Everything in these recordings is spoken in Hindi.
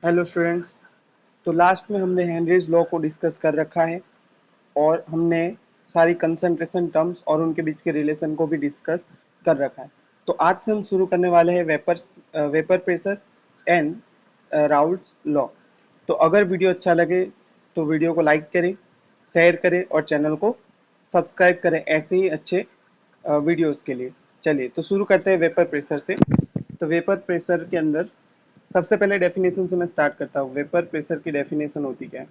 Hello students. तो लास्ट में हमने हेनरीज लॉ को डिस्कस कर रखा है और हमने सारी कंसंट्रेशन टर्म्स और उनके बीच के रिलेशन को भी डिस्कस कर रखा है। तो आज से हम शुरू करने वाले हैं vapour pressure and Raoult's law. तो अगर वीडियो अच्छा लगे तो वीडियो को लाइक करें, शेयर करें और चैनल को सब्सक्राइब करें ऐसे ही अच्छे वीडियोस के लिए। चलिए तो शुरू करते हैं वेपर प्रेशर से। तो वेपर प्रेशर के अंदर सबसे पहले डेफिनेशन से मैं स्टार्ट करता हूँ। वेपर प्रेशर की डेफिनेशन होती क्या है?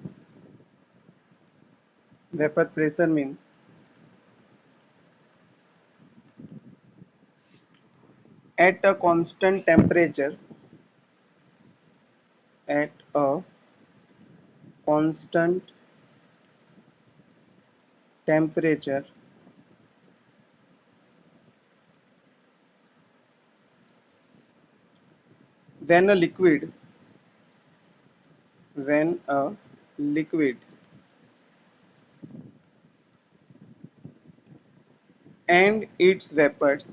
Vapour pressure means at a constant temperature, at a constant temperature, when a liquid when a liquid and its vapors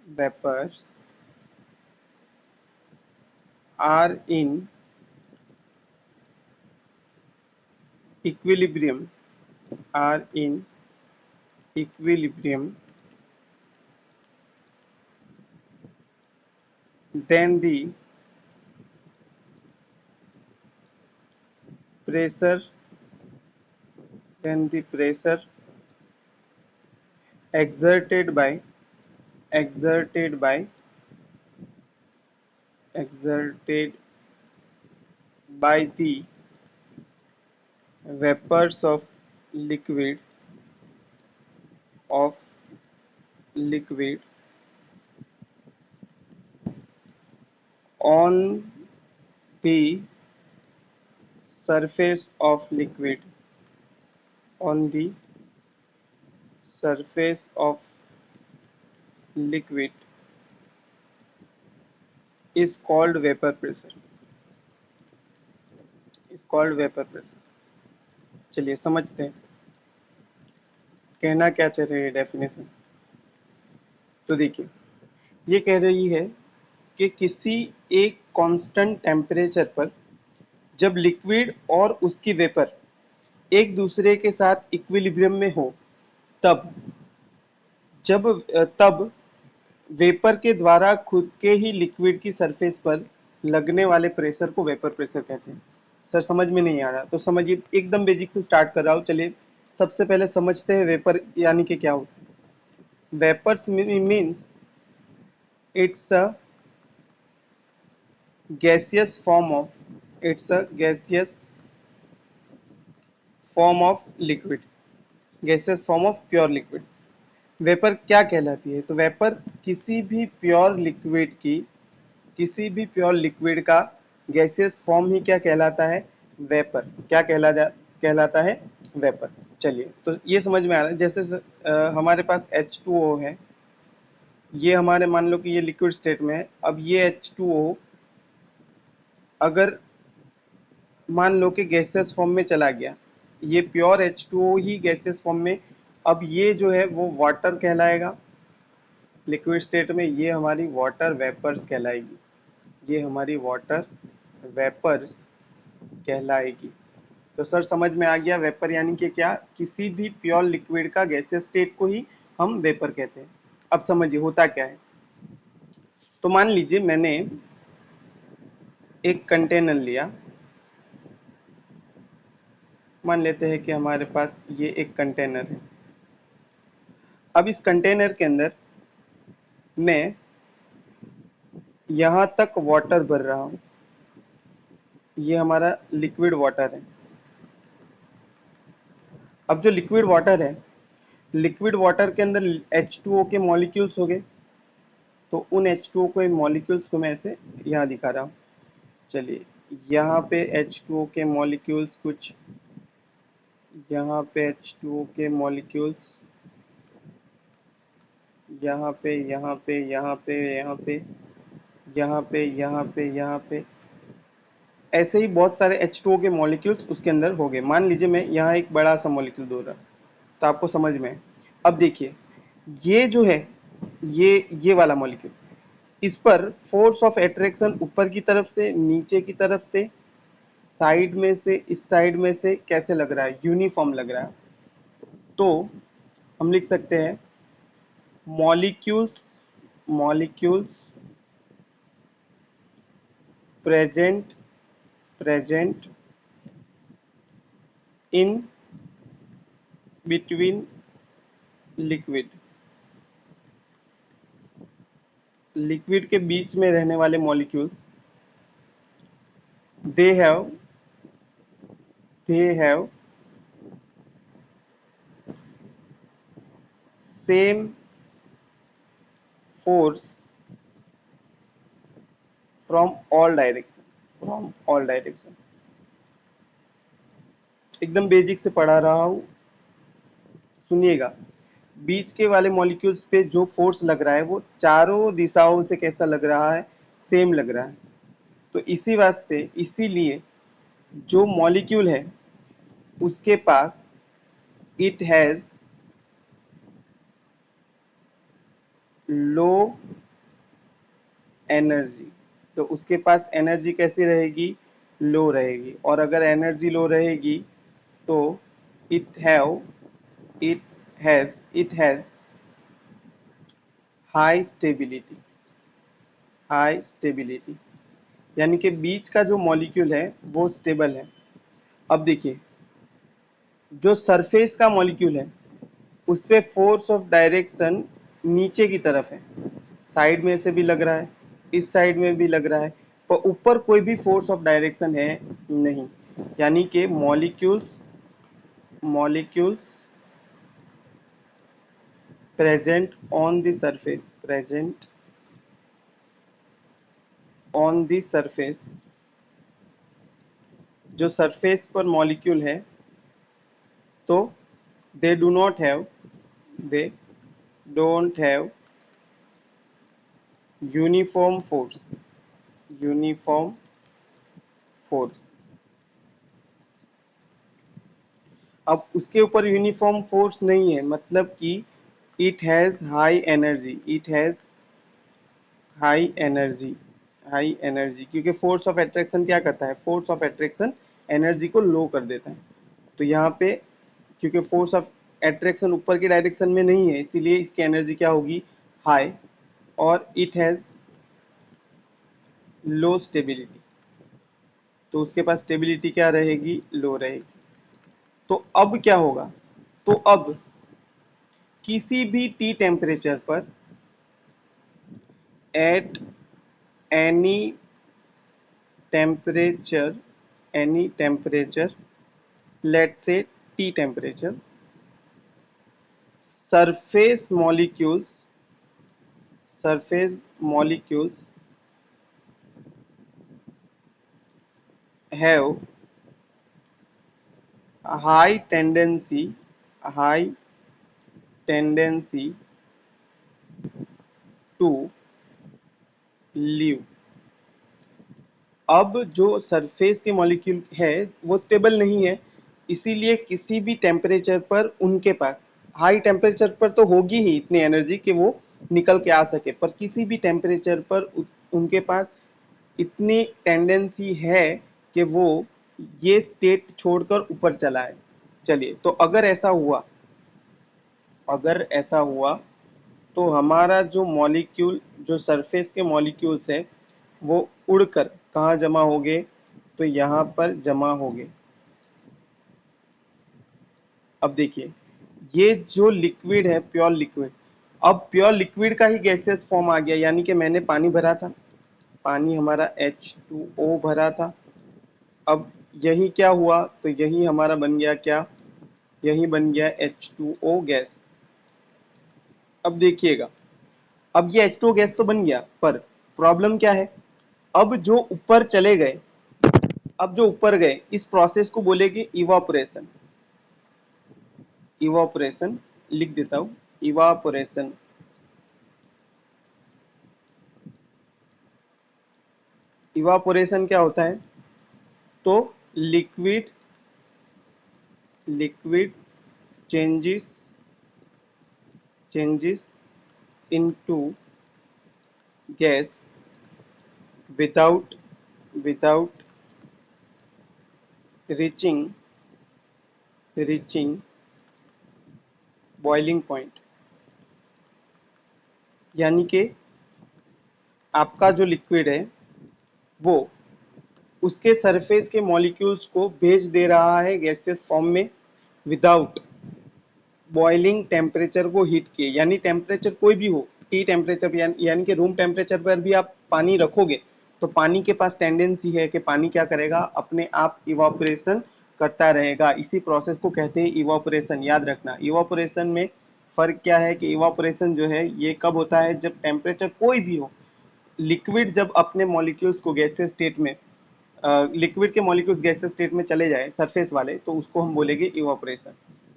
vapors are in equilibrium are in equilibrium, then the pressure then the pressure exerted by exerted by exerted by the vapors of liquid on the surface of liquid on the surface of liquid is called vapor pressure is called vapor pressure। चलिए समझते हैं कहना क्या चाह रही है डेफिनेशन। तो देखिए ये कह रही है कि किसी एक कांस्टेंट टेम्परेचर पर जब लिक्विड और उसकी वेपर एक दूसरे के साथ इक्विलिब्रियम में हो तब तब वेपर के द्वारा खुद के ही लिक्विड की सरफेस पर लगने वाले प्रेशर को वेपर प्रेशर कहते हैं। सर समझ में नहीं आ रहा तो समझिए, एकदम बेसिक से स्टार्ट कर रहा हूँ। चलिए सबसे पहले समझते हैं वेपर यानी कि क्या होता है। Vapours means it's a gaseous form of it's a gaseous form of liquid gaseous form of pure liquid। Vapour क्या कहलाती है? तो वेपर किसी भी प्योर लिक्विड का गैसियस फॉर्म ही क्या कहलाता है? वेपर। क्या कहलाता है? वेपर। चलिए तो ये समझ में आ रहा है। जैसे हमारे पास H2O है, ये हमारे मान लो कि ये लिक्विड स्टेट में है। अब ये H2O अगर मान लो कि गैसियस फॉर्म में चला गया, ये प्योर H2O ही गैसियस फॉर्म में, अब ये जो है वो वाटर कहलाएगा लिक्विड स्टेट में। ये हमारी वाटर वेपर्स कहलाएगी, ये हमारी वाटर वेपर्स कहलाएगी। तो सर समझ में आ गया वेपर यानी कि क्या? किसी भी प्योर लिक्विड का गैसियस स्टेट को ही हम वेपर कहते हैं। अब समझिए होता क्या है। तो मान लीजिए मैंने एक कंटेनर लिया, मान लेते हैं कि हमारे पास ये एक कंटेनर है। अब इस कंटेनर के अंदर मैं यहाँ तक वाटर भर रहा हूँ, ये हमारा लिक्विड वाटर है। अब जो लिक्विड वाटर है, लिक्विड वाटर के अंदर H2O के मॉलिक्यूल्स हो गए, तो उन H2O के मॉलिक्यूल्स को मैं ऐसे यहाँ दिखा रहा हूँ। चलिए यहाँ पे H2O के मॉलिक्यूल्स कुछ, यहाँ पे H2O के मॉलिक्यूल्स, यहाँ पे यहाँ पे यहाँ पे यहाँ पे यहाँ पे यहाँ पे यहाँ पे ऐसे ही बहुत सारे H2O के मॉलिक्यूल्स उसके अंदर हो गए। मान लीजिए मैं यहाँ एक बड़ा सा मॉलिक्यूल दो रहा, तो आपको समझ में है। अब देखिए ये जो है ये वाला मॉलिक्यूल, इस पर फोर्स ऑफ अट्रैक्शन ऊपर की तरफ से, नीचे की तरफ से, साइड में से, इस साइड में से कैसे लग रहा है? यूनिफॉर्म लग रहा है। तो हम लिख सकते हैं molecules molecules present present in between liquid, liquid के बीच में रहने वाले molecules, they have they have same force from all direction, from all direction. एकदम बेसिक से पढ़ा रहा हूँ, सुनिएगा। बीच के वाले मॉलिक्यूल्स पे जो फोर्स लग रहा है वो चारों दिशाओं से कैसा लग रहा है? सेम लग रहा है। तो इसी वास्ते, इसीलिए जो मॉलिक्यूल है उसके पास इट हैज लो एनर्जी। तो उसके पास एनर्जी कैसी रहेगी? लो रहेगी। और अगर एनर्जी लो रहेगी तो it have it it has high stability, high stability. यानी कि बीच का जो मॉलिक्यूल है वो स्टेबल है। अब देखिए, जो सरफेस का मॉलिक्यूल है उस पे फोर्स ऑफ डायरेक्शन नीचे की तरफ है, साइड में से भी लग रहा है, इस साइड में भी लग रहा है, पर ऊपर कोई भी फोर्स ऑफ डायरेक्शन है नहीं। यानी कि molecules present on the surface, present on the surface, जो सरफेस पर मॉलिक्यूल है, तो they do not have they don't have uniform force, uniform force. अब उसके ऊपर यूनिफॉर्म फोर्स नहीं है, मतलब कि it has high energy, it has high energy, high energy. क्योंकि फोर्स ऑफ अट्रैक्शन क्या करता है? फोर्स ऑफ अट्रैक्शन एनर्जी को लो कर देता है। तो यहाँ पे क्योंकि फोर्स ऑफ अट्रैक्शन ऊपर की डायरेक्शन में नहीं है, इसीलिए इसकी एनर्जी क्या होगी? हाई। और इट हैज लो स्टेबिलिटी, तो उसके पास स्टेबिलिटी क्या रहेगी? लो रहेगी। तो अब क्या होगा? तो अब किसी भी टी टेम्परेचर पर, at any temperature, any temperature, let's say T temperature, surface molecules, surface molecules have a high tendency to leave। अब जो सरफेस के मॉलिक्यूल है वो स्टेबल नहीं है, इसीलिए किसी भी टेम्परेचर पर उनके पास, हाई टेम्परेचर पर तो होगी ही इतनी एनर्जी कि वो निकल के आ सके, पर किसी भी टेम्परेचर पर उनके पास इतनी टेंडेंसी है कि वो ये स्टेट छोड़कर ऊपर चला है। चलिए, तो अगर ऐसा हुआ तो हमारा जो मॉलिक्यूल, जो सरफेस के मॉलिक्यूल्स है वो उड़कर कहाँ जमा होंगे? तो यहाँ पर जमा होंगे। अब देखिए, ये जो लिक्विड है प्योर लिक्विड, अब प्योर लिक्विड का ही गैसेस फॉर्म आ गया। यानी कि मैंने पानी भरा था, पानी हमारा H2O भरा था। अब यही क्या हुआ? तो यही हमारा बन गया क्या? यही बन गया H2O गैस। अब देखिएगा, अब ये H2O गैस तो बन गया, पर प्रॉब्लम क्या है? अब जो ऊपर चले गए, अब जो ऊपर गए इस प्रोसेस को बोलेंगे इवापोरेशन। इवापोरेशन लिख देता हूं, इवापोरेशन। इवापोरेशन क्या होता है? तो liquid liquid changes changes into gas without reaching boiling point. यानी कि आपका जो लिक्विड है वो उसके सरफेस के मॉलिक्यूल्स को भेज दे रहा है गैसियस फॉर्म में विदाउट बॉइलिंग टेम्परेचर को हीट किए। यानी टेम्परेचर कोई भी हो, टी टेम्परेचर यानी कि रूम टेम्परेचर पर भी आप पानी रखोगे तो पानी के पास टेंडेंसी है कि पानी क्या करेगा, अपने आप इवापोरेशन करता रहेगा। इसी प्रोसेस को कहते हैं इवापोरेशन। याद रखना, इवापोरेशन में फर्क क्या है कि इवापोरेशन जो है ये कब होता है, जब टेम्परेचर कोई भी हो। लिक्विड जब अपने मॉलिक्यूल्स को गैसियस स्टेट में, लिक्विड के मॉलिक्यूल्स गैसियस स्टेट में चले जाए सरफेस वाले, तो उसको हम बोलेंगे इवापोरेशन।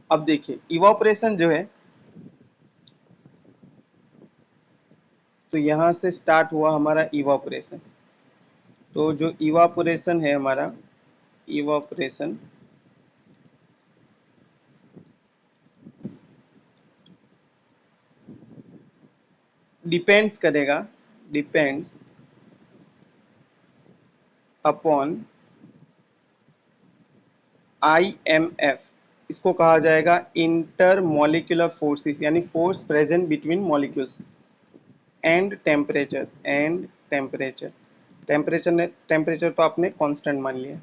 अब देखिए इवापोरेशन जो है, तो यहां से स्टार्ट हुआ हमारा इवापोरेशन। तो जो इवापोरेशन है हमारा, इवापोरेशन डिपेंड्स अपॉन IMF। इसको कहा जाएगा इंटर मॉलिक्यूलर फोर्सेस, यानी force present between molecules. And temperature temperature तो आपने कांस्टेंट मान लिया।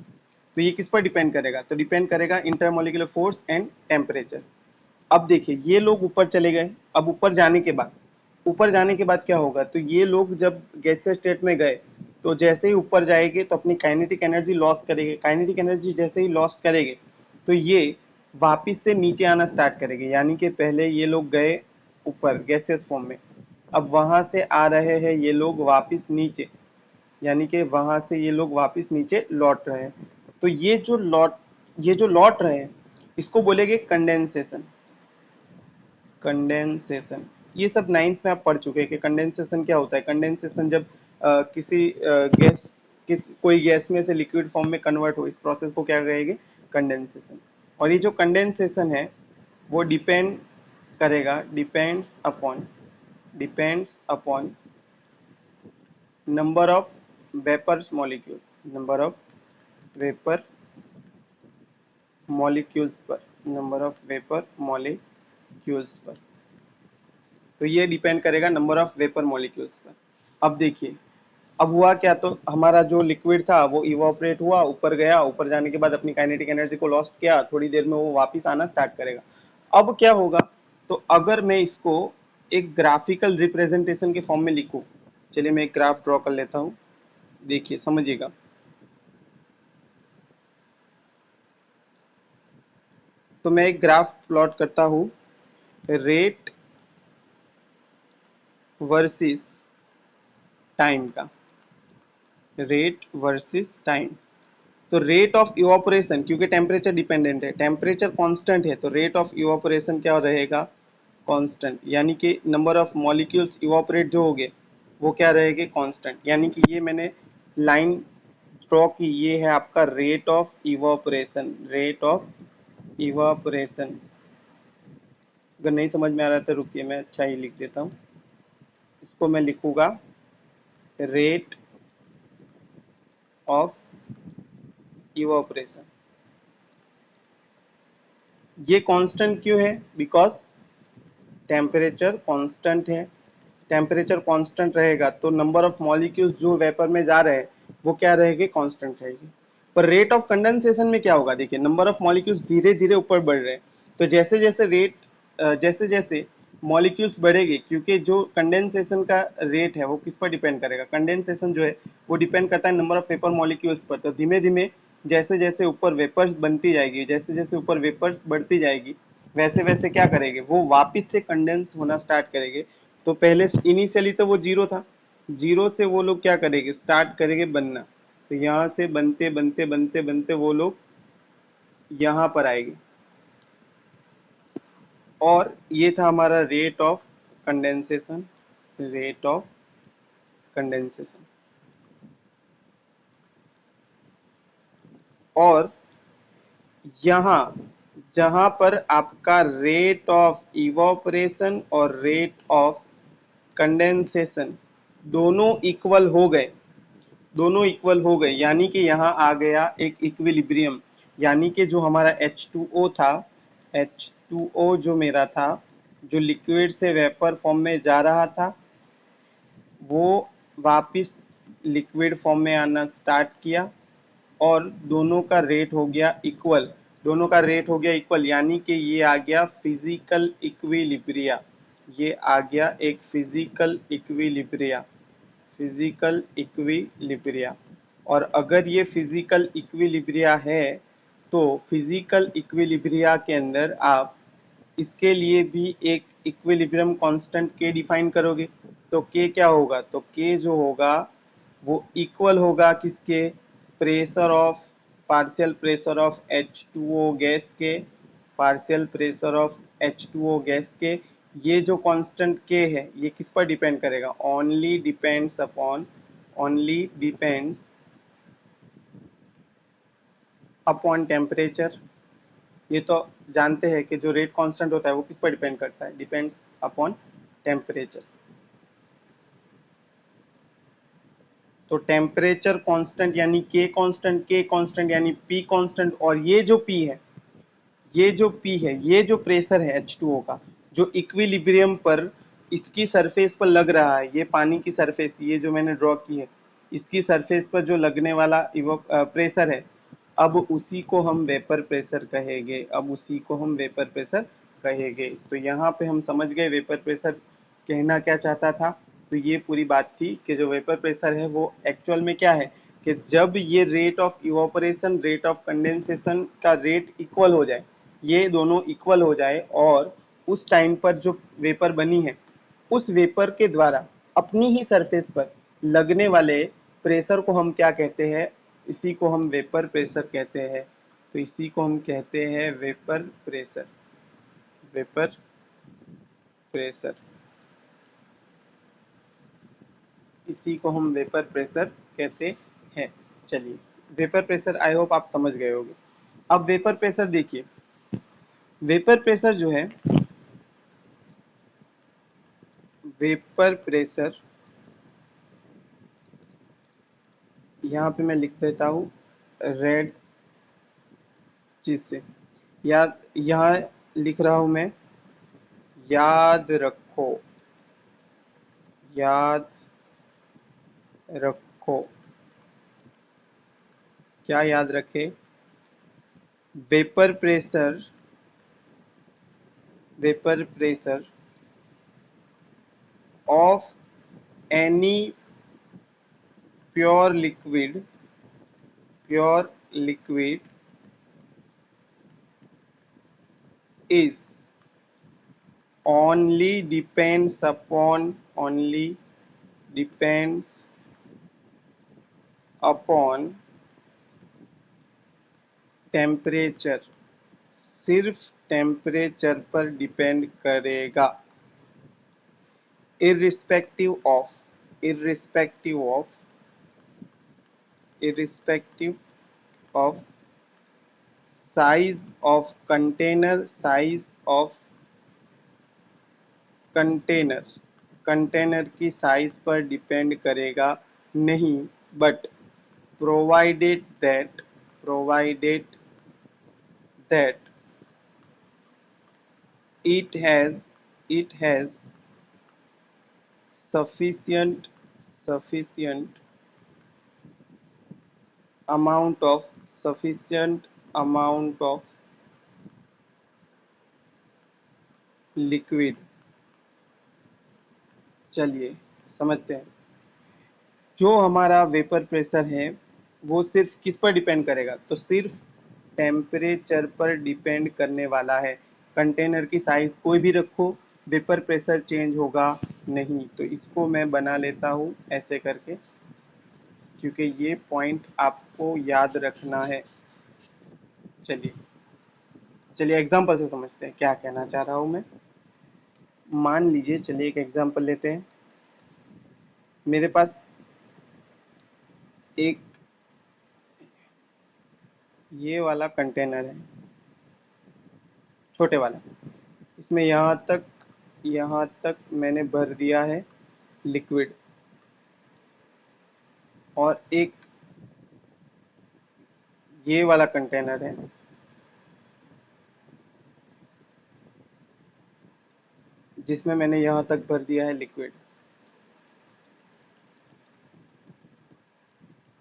तो ये किस पर डिपेंड करेगा, तो डिपेंड करेगा inter molecular force and temperature. अब देखिए ये लोग ऊपर चले गए। अब ऊपर जाने के बाद क्या होगा, तो ये लोग जब गैसियस स्टेट में गए तो जैसे ही ऊपर जाएंगे तो अपनी काइनेटिक एनर्जी लॉस करेंगे। काइनेटिक एनर्जी जैसे ही लॉस करेंगे तो ये वापिस से नीचे आना स्टार्ट करेंगे। यानी कि पहले ये लोग गए ऊपर गैसियस फॉर्म में, अब वहां से आ रहे हैं ये लोग वापिस नीचे, यानी कि वहां से ये लोग वापिस नीचे लौट रहे हैं। तो ये जो लौट रहे हैं इसको बोलेंगे कंडेंसेशन। कंडेंसेशन ये सब नाइन्थ में आप पढ़ चुके हैं कि कंडेंसेशन क्या होता है। कंडेंसेशन जब किसी गैस कोई गैस में से लिक्विड फॉर्म में कन्वर्ट हो, इस प्रोसेस को क्या कहेंगे, कंडेंसेशन। और ये जो कंडेंसेशन है वो depends upon number of vapour molecules पर। तो ये डिपेंड करेगा नंबर ऑफ वेपर मॉलिक्यूल्स पर। अब देखिए अब हुआ क्या, तो हमारा जो लिक्विड था वो इवापोरेट हुआ, ऊपर गया, ऊपर जाने के बाद अपनी काइनेटिक एनर्जी को लॉस्ट किया, थोड़ी देर में वो वापस आना स्टार्ट करेगा। अब क्या होगा, तो अगर मैं इसको एक ग्राफिकल रिप्रेजेंटेशन के फॉर्म में लिखूं, चलिए मैं एक ग्राफ ड्रॉ कर लेता हूं, देखिए समझिएगा। तो मैं एक ग्राफ प्लॉट करता हूं, रेट वर्सेस टाइम का, रेट वर्सेस टाइम। तो रेट ऑफ इवापोरेशन, क्योंकि टेम्परेचर डिपेंडेंट है, टेम्परेचर कांस्टेंट है, तो रेट ऑफ इवापोरेशन क्या रहेगा, कांस्टेंट। यानी कि नंबर ऑफ मॉलिक्यूल्स इवापोरेट जो होंगे वो क्या रहेंगे, कांस्टेंट। यानी कि ये मैंने लाइन ड्रॉ की, ये है आपका रेट ऑफ इवापोरेशन। अगर नहीं समझ में आ रहा तो रुकिए मैं अच्छा ही लिख देता हूँ। इसको मैं लिखूंगा रेट ऑफ इवापोरेशन। ये कांस्टेंट क्यों है, बिकॉज टेम्परेचर कांस्टेंट है। टेम्परेचर कांस्टेंट रहेगा तो नंबर ऑफ मॉलिक्यूल्स जो वेपर में जा रहे हैं वो क्या रहेंगे, कांस्टेंट रहेगी। पर रेट ऑफ कंडेंसेशन में क्या होगा, देखिए नंबर ऑफ मॉलिक्यूल्स धीरे धीरे ऊपर बढ़ रहे हैं, तो जैसे जैसे मॉलिक्यूल्स बढ़ेंगे, क्योंकि जो कंडेंसेशन का रेट है वो किस पर डिपेंड करेगा, कंडेंसेशन जो है वो डिपेंड करता है नंबर ऑफ वेपर मॉलिक्यूल्स पर। तो धीमे धीमे जैसे जैसे ऊपर वेपर्स बनती जाएगी, जैसे जैसे ऊपर वेपर्स बढ़ती जाएगी, वैसे वैसे क्या करेंगे, वो वापस से कंडेंस होना स्टार्ट करेंगे। तो पहले इनिशियली तो वो जीरो था, जीरो से वो लोग क्या करेंगे, स्टार्ट करेंगे बनना। तो यहाँ से बनते बनते बनते बनते वो लोग यहाँ पर आएंगे। और ये था हमारा रेट ऑफ कंडेंसेशन। और यहाँ जहाँ पर आपका रेट ऑफ इवोपरेशन और रेट ऑफ कंडेंसेशन दोनों इक्वल हो गए, दोनों इक्वल हो गए, यानी कि यहाँ आ गया एक इक्विलिब्रियम, यानी कि जो हमारा H2O था, H2O जो मेरा था, जो लिक्विड से वेपर फॉर्म में जा रहा था, वो वापिस लिक्विड फॉर्म में आना स्टार्ट किया और दोनों का रेट हो गया इक्वल, दोनों का रेट हो गया इक्वल, यानी कि ये आ गया फिजिकल इक्विलिब्रिया, ये आ गया एक फिजिकल इक्विलिब्रिया, फिजिकल इक्विलिब्रिया। और अगर ये फिजिकल इक्विलिब्रिया है तो फिजिकल इक्विलिब्रिया के अंदर आप इसके लिए भी एक इक्विलिब्रियम कांस्टेंट के डिफाइन करोगे, तो के क्या होगा, तो के जो होगा वो इक्वल होगा किसके, pressure of, partial pressure of H2O gas के, partial pressure of H2O gas के। ये जो कांस्टेंट के है ये किस पर डिपेंड करेगा, only depends upon, only depends upon temperature. ये तो जानते हैं कि जो रेट कांस्टेंट होता है वो किस पर डिपेंड करता है, डिपेंड्स अपॉन टेम्परेचर। तो टेम्परेचर कांस्टेंट यानी के कांस्टेंट यानी पी कांस्टेंट, और ये जो पी है, ये जो पी है, ये जो प्रेशर है H2O का, जो इक्विलिब्रियम पर इसकी सरफेस पर लग रहा है, ये पानी की सरफेस, ये जो मैंने ड्रॉ की है, इसकी सरफेस पर जो लगने वाला प्रेशर है, अब उसी को हम वेपर प्रेशर कहेंगे, अब उसी को हम वेपर प्रेशर कहेंगे। तो यहाँ पे हम समझ गए वेपर प्रेशर कहना क्या चाहता था। तो ये पूरी बात थी कि जो वेपर प्रेशर है वो एक्चुअल में क्या है, कि जब ये rate of evaporation, rate of condensation का रेट इक्वल हो जाए, ये दोनों इक्वल हो जाए, और उस टाइम पर जो वेपर बनी है उस वेपर के द्वारा अपनी ही सरफेस पर लगने वाले प्रेशर को हम क्या कहते हैं, इसी को हम वेपर प्रेशर कहते हैं। तो इसी को हम कहते हैं वेपर प्रेशर, वेपर प्रेशर, इसी को हम वेपर प्रेशर कहते हैं। चलिए, वेपर प्रेशर आई होप आप समझ गए होंगे। अब वेपर प्रेशर देखिए, वेपर प्रेशर जो है, वेपर प्रेशर यहाँ पे मैं लिख देता हूँ रेड चीज से, या यहाँ लिख रहा हूं मैं, याद रखो, याद रखो, क्या याद रखे, vapour pressure, vapour pressure of any pure liquid, pure liquid is only depends upon, only depends upon temperature, सिर्फ टेम्परेचर पर डिपेंड करेगा, irrespective of, irrespective of, irrespective of size of container, size of container, container की साइज पर डिपेंड करेगा नहीं, but provided that, provided that it has, it has sufficient, sufficient amount of, sufficient amount of liquid। चलिए समझते हैं, जो हमारा वेपर प्रेशर है वो सिर्फ किस पर डिपेंड करेगा, तो सिर्फ टेम्परेचर पर डिपेंड करने वाला है। कंटेनर की साइज कोई भी रखो, वेपर प्रेशर चेंज होगा नहीं। तो इसको मैं बना लेता हूँ ऐसे करके, क्योंकि ये पॉइंट आपको याद रखना है। चलिए, चलिए एग्जाम्पल से समझते हैं क्या कहना चाह रहा हूँ मैं। मान लीजिए, चलिए एक एग्जाम्पल लेते हैं। मेरे पास एक ये वाला कंटेनर है, छोटे वाला, इसमें यहाँ तक मैंने भर दिया है लिक्विड, और एक ये वाला कंटेनर है जिसमें मैंने यहाँ तक भर दिया है लिक्विड।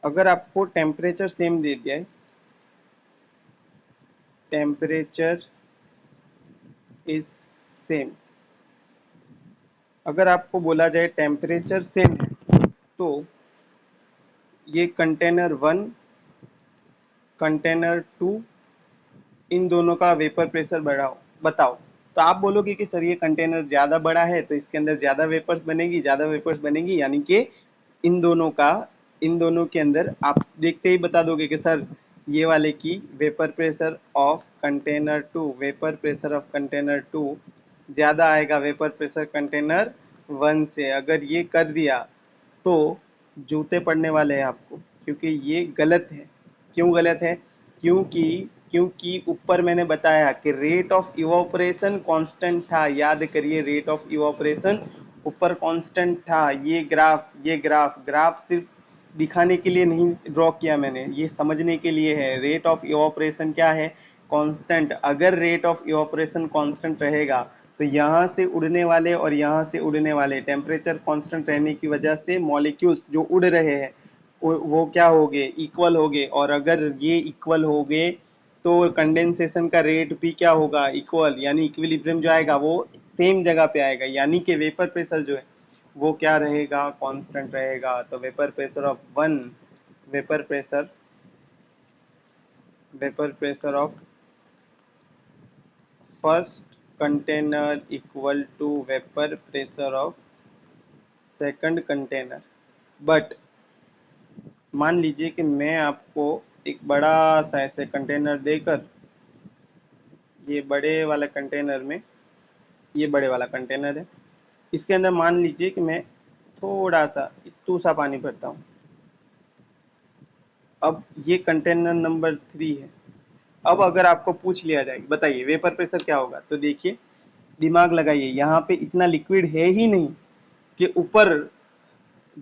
अगर आपको टेम्परेचर सेम दे दिया है, टेम्परेचर इज सेम, अगर आपको बोला जाए टेम्परेचर सेम है, तो ये कंटेनर 1, कंटेनर 2, इन दोनों का वेपर प्रेशर बढ़ाओ, बताओ। तो आप बोलोगे कि सर ये कंटेनर ज़्यादा बड़ा है तो इसके अंदर ज़्यादा वेपर्स बनेगी, ज़्यादा वेपर्स बनेगी, यानी कि इन दोनों का, इन दोनों के अंदर आप देखते ही बता दोगे कि सर ये वाले की vapour pressure of container 2, vapour pressure of container 2 ज़्यादा आएगा वेपर प्रेशर कंटेनर 1 से। अगर ये कर दिया तो जूते पड़ने वाले हैं आपको, क्योंकि ये गलत है। क्यों गलत है? क्योंकि क्योंकि ऊपर मैंने बताया कि रेट ऑफ इवापोरेशन कांस्टेंट था। याद करिए, रेट ऑफ इवापोरेशन ऊपर कांस्टेंट था। ये ग्राफ सिर्फ दिखाने के लिए नहीं ड्रॉ किया मैंने, ये समझने के लिए है। रेट ऑफ इवापोरेशन क्या है? कांस्टेंट। अगर रेट ऑफ इवापोरेशन कांस्टेंट रहेगा तो यहाँ से उड़ने वाले और यहाँ से उड़ने वाले, टेम्परेचर कांस्टेंट रहने की वजह से मॉलिक्यूल्स जो उड़ रहे हैं वो क्या हो गए? इक्वल हो गए। और अगर ये इक्वल हो गए तो कंडेंसेशन का रेट भी क्या होगा? इक्वल, यानी इक्विलिब्रियम जो आएगा वो सेम जगह पे आएगा, यानी कि वेपर प्रेशर जो है वो क्या रहेगा? कांस्टेंट रहेगा। तो vapour pressure of 1, vapour pressure vapour pressure of first container equal to vapour pressure of second container. But मान लीजिए कि मैं आपको एक बड़ा सा ऐसे कंटेनर देकर, ये बड़े वाला कंटेनर में, ये बड़े वाला कंटेनर है, इसके अंदर मान लीजिए कि मैं थोड़ा सा इतू सा पानी भरता हूँ। अब ये कंटेनर नंबर 3 है। अब अगर आपको पूछ लिया जाए बताइए वेपर प्रेशर क्या होगा, तो देखिए दिमाग लगाइए, यहाँ पे इतना लिक्विड है ही नहीं कि ऊपर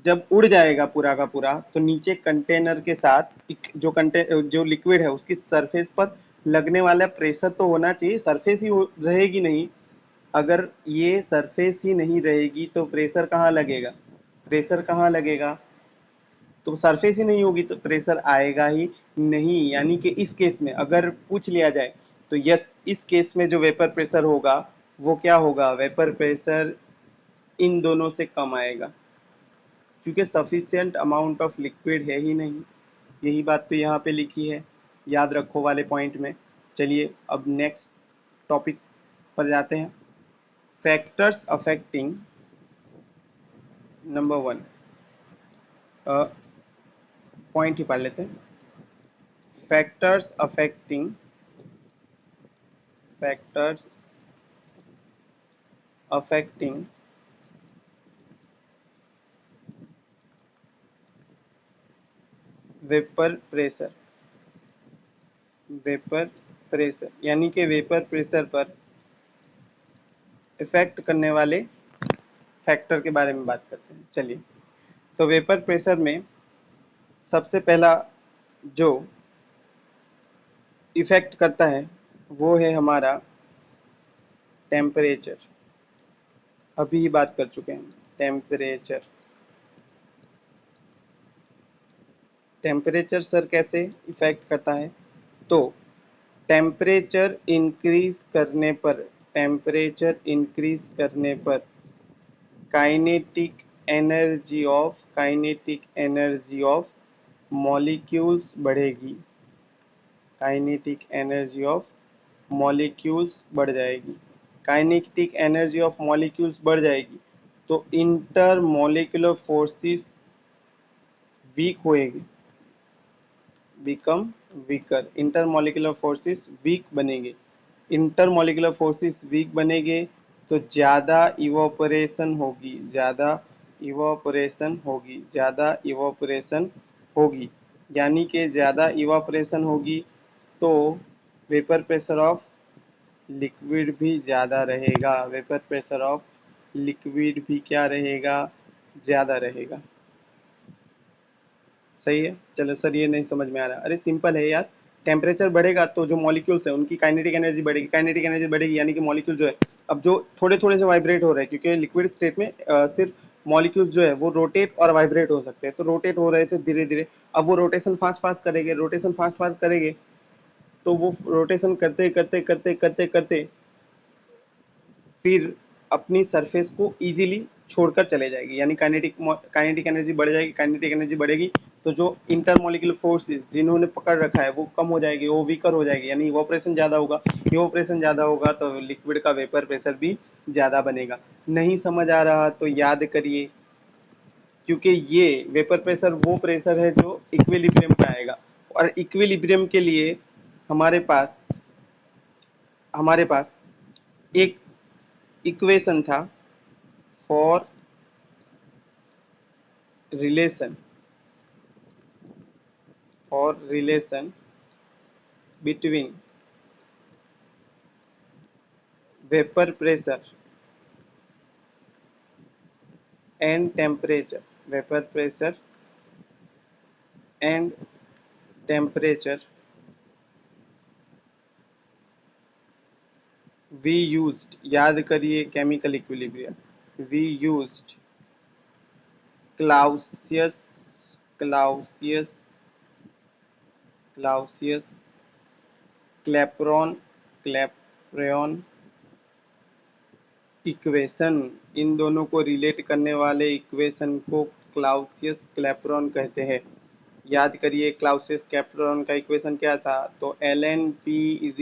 जब उड़ जाएगा पूरा का पूरा तो नीचे कंटेनर के साथ जो लिक्विड है उसकी सरफेस पर लगने वाला प्रेशर तो होना चाहिए। सरफेस ही रहेगी नहीं। अगर ये सरफेस ही नहीं रहेगी तो प्रेशर कहाँ लगेगा? प्रेशर कहाँ लगेगा? तो सरफेस ही नहीं होगी तो प्रेशर आएगा ही नहीं। यानी कि इस केस में अगर पूछ लिया जाए तो यस, इस केस में जो वेपर प्रेशर होगा वो क्या होगा? वेपर प्रेशर इन दोनों से कम आएगा, क्योंकि सफिशिएंट अमाउंट ऑफ लिक्विड है ही नहीं। यही बात तो यहाँ पे लिखी है, याद रखो वाले पॉइंट में। चलिए अब नेक्स्ट टॉपिक पर जाते हैं। फैक्टर्स अफेक्टिंग, नंबर 1 पॉइंट ही पढ़ लेते हैं। Factors affecting, factors affecting vapour pressure, vapour pressure यानी कि वेपर प्रेशर पर इफेक्ट करने वाले फैक्टर के बारे में बात करते हैं। चलिए, तो वेपर प्रेशर में सबसे पहला जो इफेक्ट करता है वो है हमारा टेम्परेचर। अभी ही बात कर चुके हैं टेम्परेचर। टेम्परेचर सर कैसे इफेक्ट करता है? तो टेम्परेचर इंक्रीज करने पर, टेम्परेचर इंक्रीज करने पर काइनेटिक एनर्जी ऑफ मॉलिक्यूल्स बढ़ेगी। काइनेटिक एनर्जी ऑफ मॉलिक्यूल्स बढ़ जाएगी। काइनेटिक एनर्जी ऑफ मॉलिक्यूल्स बढ़ जाएगी तो इंटर मॉलिक्यूलर फोर्सेस वीक होएगी, become weaker. Intermolecular forces weak बनेंगे। इंटर मॉलिक्यूलर फोर्सेस वीक बनेंगे तो ज़्यादा इवोपरेशन होगी, ज़्यादा इवोपरेशन होगी, ज़्यादा इवोपरेशन होगी। यानी कि ज़्यादा इवोपरेशन होगी तो वेपर प्रेशर ऑफ लिक्विड भी ज़्यादा रहेगा। वेपर प्रेशर ऑफ लिक्विड भी क्या रहेगा? ज़्यादा रहेगा। सही है। चलो सर ये नहीं समझ में आ रहा। अरे सिंपल है यार, टेम्परेचर बढ़ेगा तो जो मॉलिक्यूल्स है उनकी काइनेटिक एनर्जी बढ़ेगी, काइनेटिक एनर्जी बढ़ेगी यानी कि मॉलिक्यूल जो है, अब जो थोड़े थोड़े से वाइब्रेट हो रहे हैं, क्योंकि लिक्विड स्टेट में सिर्फ मॉलिक्यूल्स जो है वो रोटेट और वाइब्रेट हो सकते हैं, तो रोटेट हो रहे थे धीरे धीरे, अब वो रोटेशन फास्ट फास्ट करेंगे, रोटेशन फास्ट फास्ट करेंगे, तो वो रोटेशन करते करते करते करते करते फिर अपनी सरफेस को इजीली छोड़कर चले जाएगी, यानी काइनेटिक एनर्जी बढ़ जाएगी, काइनेटिक एनर्जी बढ़ेगी तो जो इंटरमोलिकुलर फोर्सेस जिन्होंने पकड़ रखा है वो कम हो जाएगी, वो वीकर हो जाएगी, यानी इवोपरेशन ज़्यादा होगा, इवोपरेशन ज़्यादा होगा तो लिक्विड का वेपर प्रेशर भी ज़्यादा बनेगा। नहीं समझ आ रहा तो याद करिए, क्योंकि ये वेपर प्रेशर वो प्रेशर है जो इक्विलिब्रियम पे आएगा, और इक्विलिब्रियम के लिए हमारे पास हमारे पास एक इक्वेशन था for relation relation between vapor pressure and temperature, vapor pressure and temperature, we used, याद करिए chemical equilibrium, we used Clausius Clausius Clausius Clapeyron Clapeyron equation, इन दोनों को रिलेट करने वाले इक्वेशन को क्लाउसियस क्लैपेरॉन कहते हैं। याद करिए क्लाउसियस क्लैपेरॉन का इक्वेशन क्या था, तो L N P is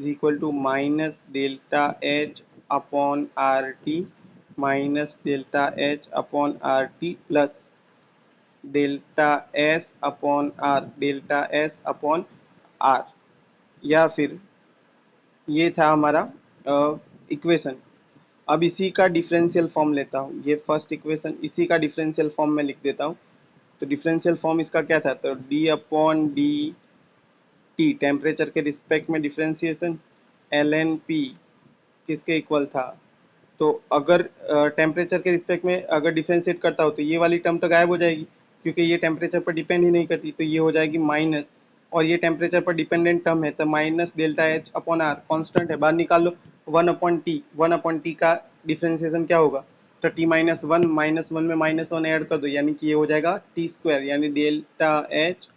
equal to minus delta H upon R T minus delta H upon R T plus delta S upon R, delta S upon R, या फिर ये था हमारा इक्वेशन। अब इसी का डिफरेंशियल फॉर्म लेता हूँ, ये फर्स्ट इक्वेशन, इसी का डिफरेंशियल फॉर्म में लिख देता हूँ। तो डिफरेंशियल फॉर्म इसका क्या था, तो D upon D T temperature के रिस्पेक्ट में डिफरेंशिएशन, एल एन पी किसके इक्वल था, तो अगर टेम्परेचर के रिस्पेक्ट में अगर डिफरेंशिएट करता हो तो ये वाली टर्म तो गायब हो जाएगी, क्योंकि ये टेम्परेचर पर डिपेंड ही नहीं करती, तो ये हो जाएगी माइनस, और ये टेम्परेचर पर डिपेंडेंट टर्म है तो minus delta H upon R constant है, बाहर निकाल लो, वन अपॉन टी का डिफरेंशिएशन क्या होगा, तो टी माइनस वन में माइनस वन ऐड कर दो, यानी कि ये हो जाएगा टी स्क्वायर, यानी डेल्टा एच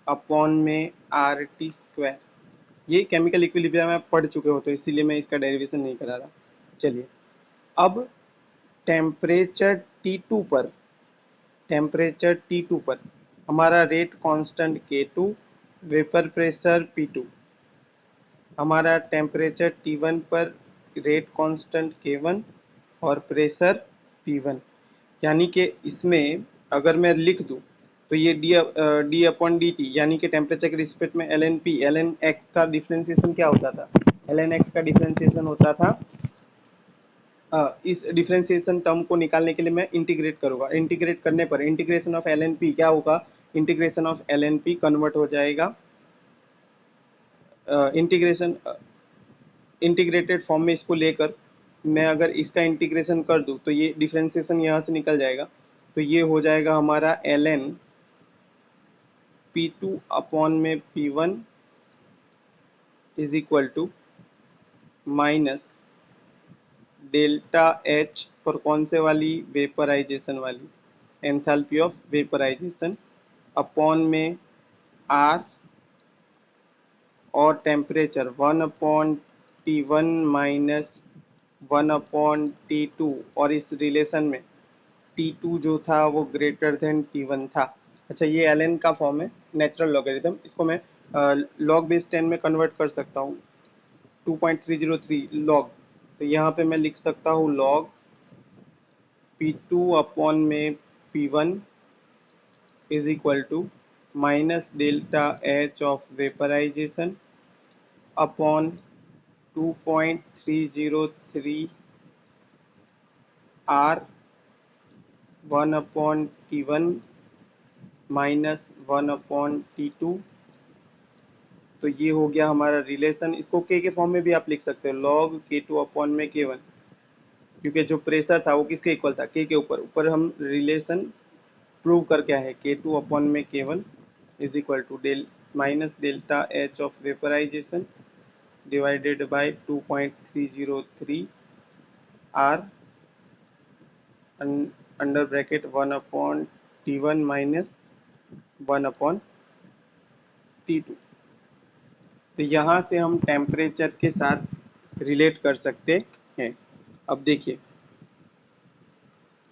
अपॉन में आर टी स्क्वायर। ये केमिकल इक्विलिब्रियम में आप पढ़ चुके हो तो इसीलिए मैं इसका डेरिवेशन नहीं करा रहा। चलिए, अब टेम्परेचर T2 पर टेम्परेचर T2 पर हमारा rate constant K2, vapour pressure P2, हमारा टेम्परेचर T1 पर रेट कांस्टेंट K1 और प्रेशर P1, यानी कि इसमें अगर मैं लिख दूं तो ये डी अपॉन डी टी, यानी कि टेम्परेचर के रिस्पेक्ट में एल एन एक्स का डिफ्रेंसिएशन क्या होता था, एल एन एक्स का डिफ्रेंसिएशन होता था, इस डिफरेंशिएशन टर्म को निकालने के लिए मैं इंटीग्रेट करूंगा, इंटीग्रेट करने पर integration of L N P क्या होगा, integration of L N P convert हो जाएगा इंटीग्रेशन इंटीग्रेटेड फॉर्म में इसको लेकर मैं अगर इसका इंटीग्रेशन कर दूं तो ये डिफरेंशिएशन यहाँ से निकल जाएगा, तो ये हो जाएगा हमारा L N P two upon में P one is equal to minus delta H पर कौन से वाली, वेपराइजेशन वाली, एंथैल्पी ऑफ वेपराइजेशन अपॉन में आर और temperature one upon T one minus one upon T two, और इस रिलेशन में टी टू जो था वो ग्रेटर देन टी वन था। अच्छा, ये एल एन का फॉर्म है, नेचुरल लॉगरिथम, इसको मैं लॉग बेस 10 में कन्वर्ट कर सकता हूँ, 2.303 लॉग, तो यहाँ पे मैं लिख सकता हूँ लॉग पी टू अपॉन में P one is equal to minus delta H of vaporisation upon 2.303 R one upon T one minus one upon T two. तो ये हो गया हमारा रिलेशन, इसको के फॉर्म में भी आप लिख सकते हो, लॉग के टू अपॉन में के वन, क्योंकि जो प्रेशर था वो किसके इक्वल था, के ऊपर। ऊपर हम रिलेशन प्रूव करके आए, K2 अपॉन में K1 is equal to minus delta H of vaporisation divided by 2.303 R under bracket 1/T1 minus 1/T2। तो यहाँ से हम टेम्परेचर के साथ रिलेट कर सकते हैं। अब देखिए